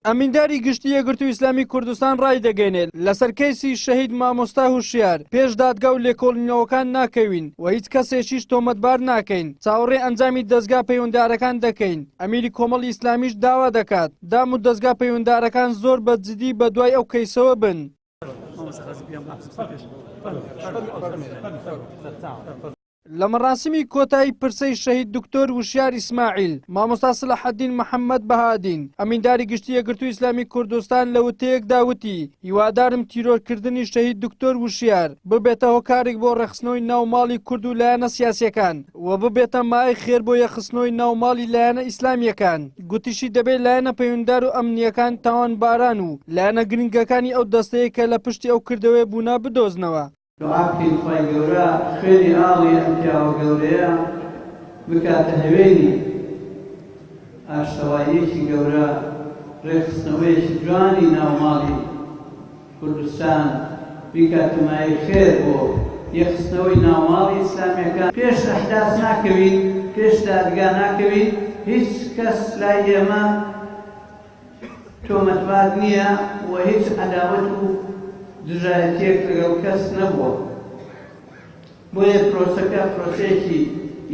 ئەمینداری گشتی یەکگرتووی ئیسلامی کوردستان ڕای دەگەێنێت لەسەر کەیسی شەهید مامۆستا هوشیار پێش دادگا و لێکۆڵینەوەکان ناکەوین و هیچ کەسێکیش تۆمەتبار ناکەین، چاوەڕێ ئەنجامی دەستگا پەیوەنددارەکان دەکەین. ئەمیری کۆمەڵی ئیسلامیش داوا دەکات دام و دەستگا پەیوەنددارەکان زۆر بەجددی بە دوای ئەو کەیسەوە بن. لە مەراسمی کۆتایی پرسەی شەهید دکتۆر وشیار ئیسماعیل مامۆستا سەلاحەدین محەممەد بەهادین ئەمینداری گشتی یەکگرتووی ئیسلامی کوردستان لە وتەیەکدا وتی هیوادارم تیرۆرکردنی شەهید دکتۆر وشیار ببێتە هۆکارێک بۆ ڕێخستنەوەی ناوماڵی کورد و لایەنە سیاسیەکان و ببێتە مای خێر بۆ یەخستنەوەی ناوماڵی لایەنە ئیسلامیەکان. گوتیشی دەبێت لایەنە پەیوەنددار و ئەمنیەکان تاوانباران و لایەنە گرنگەکانی ئەو دەستەیە کە لە پشتی ئەو کردەوەی بوونا بدۆزنەوە. دعاکەین خۆی گەورە خوێنی ئاڵی ئەم پیاوە گەورەیە بکاتە هەوێنی ئاشتەواییەکی گەورە ڕێخستنەوەیەکی جوانی ناوماڵی کوردستان بیکاتە مای خێر بۆ یەخستنەوەی ناوماڵی ئیسلامیەکان. پێش ئەحداث ناکەوین، پێش دادگا ناکەوین، هیچ کەس لای ئێمە تۆمەتبار نییە و هیچ عەداوەت و دژایەتیەک لەگەڵ کەس نەبووە. بۆیە پرۆسەکە پرۆسەیەکی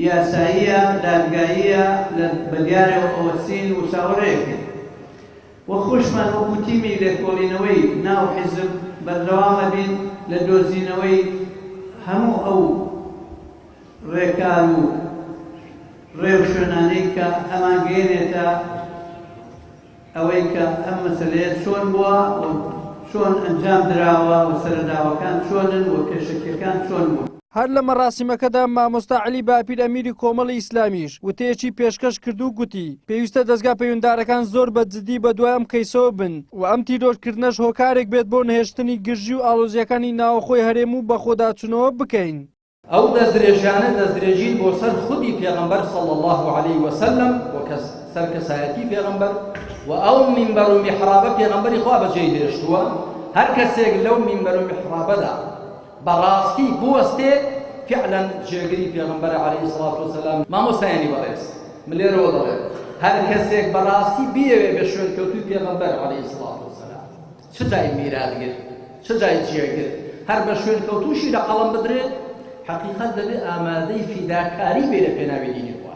یاساییە، دادگاییە بە دیارەوە ئەوەسین و چاوەڕێیەکەین. وە خۆشمان وەکو تیمی لێکۆڵینەوەی ناو حیزب بەردەوامە بین لە دۆزینەوەی هەموو ئەو ڕێکار و ڕێو شوێنانەی کە ئەمان گەێنێتە ئەوەی کە ئەم مەسەلەیە چۆن بووە و چۆن ئەنجام دراوە و سەرداوەکان چۆنن و پێشەکیەکان چۆن بوون. هەر لە مەراسیمەکەدا مامۆستا عەلی باپیر ئەمیری کۆمەڵی ئیسلامیش وتەیەکی پێشکەش کرد و گوتی پێویستە دەستگا پەیوەنددارەکان زۆر بەجددی بە دوای ئەم کەیسەوە بن و ئەم تیرۆرکردنەش هۆکارێک بێت بۆ نەهێشتنی گژی و ئاڵۆزیەکانی ناوەخۆی هەرێم و بە خۆداچوونەوە بکەین. ئەو دەستدرێژانە دەستدرێژین بۆ سەر خودی پێغەمبەر صلی الله علیه وسلم و سەر کەسایەتی پێغەمبەر و ئەو مینبەر و میحرابە پێغەمبەری خوا بەجێی هێشتووە. هەر کەسێک لەو مینبەر و میحرابەدا بەڕاستی بوەستێ فعلا جێگری پێغەمبەر عەلەیهی السەڵاتو وەسەلام. مامۆستایانی بەڕێز من لێرەوە دەڵێم هەر کەسێک بەڕاستی بیەوێ بە شوێنکەوتووی پێغەمبەر عەلەیهی السەڵاتو وەسەلام چ جای میراثگر چ جای جێگر هەر بە شوێنکەوتووشی لە قەڵەم بدرێت حەقیقەت دەبێت ئامادەی فیداکاری بێ لە پێناوی دینی خوا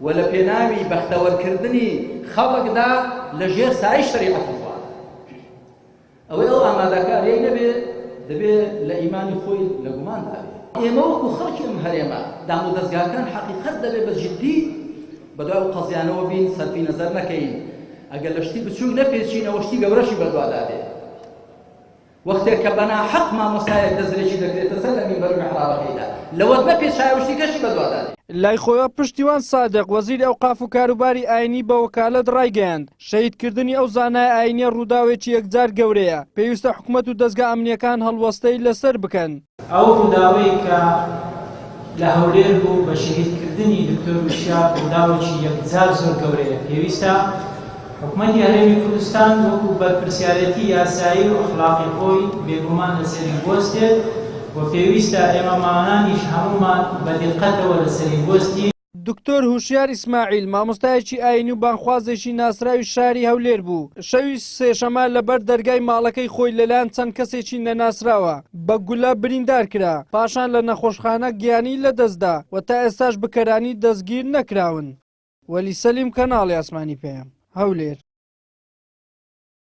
و لە پێناوی بەختەوەرکردنی خەڵکدا لە ژێر سایەی شەریعەتی خوا. ئەوەی ئەو ئامادەکاریەی نەبێت دەبێت لە ئیمانی خۆی لە گوماندا بێت. ئێمە وەکو خەڵکی ئەم هەرێمە دام و دەستگاکان حەقیقەت دەبێت بە جددی بەدوای ئەو قەزیانەوە بین، سەرفی نەزەر نەکەین. ئەگەر لە شتی بچووک نەپێچینەوە شتی گەورەشی بەدوادا دێت. وەختێک کە بەناحەق مامۆستایەک دەستدرێژی دەکرێتە سەر لە مینبەر و میحرابەکەیدا لەوەت بەپێچایە شتی کەشی بەدوادا دێت. لای خۆیەوە پشتیوان سادق وەزیری ئەوقاف و کاروباری ئاینی بە وەکالەت ڕایگەیاند شەهیدکردنی ئەو زانای ئاینیە ڕووداوێکی یەکجار گەورەیە، پێویستە حکوومەت و دەستگا ئەمنیەکان هەڵوەستەی لەسەر بکەن. ئەو ڕووداوەی کە لە هەولێر بوو بە شەهیدکردنی دکتۆر وشیار ڕووداوێکی یەکجار زۆر گەورەیە. پێویستە حکوومەتی هەرێمی کوردستان وەکو بەرپرسیارەتی یاسایی و ئەخلاقی خۆی بێگومان لەسەری بوەستێت و پێویستە ئێمە مامانانیش هەموومان بە دقەتەوە لەسەری بوەستی. دکتۆر هوشیار ئیسماعیل مامۆستایەکی ئاینی و بانخوازێکی ناسراوی شاری هەولێر بوو. شەوی سێشەمە لەبەر دەرگای ماڵەکەی خۆی لەلایەن چەند کەسێکی نەناسراوە بە گولە بریندار کرا، پاشان لە نەخۆشخانە گیانی لەدەستدا و تا ئێستاش بکەرانی دەستگیر نەکراون. وەلی سەلیم کەناڵی ئاسمانی پێیان هەولێر.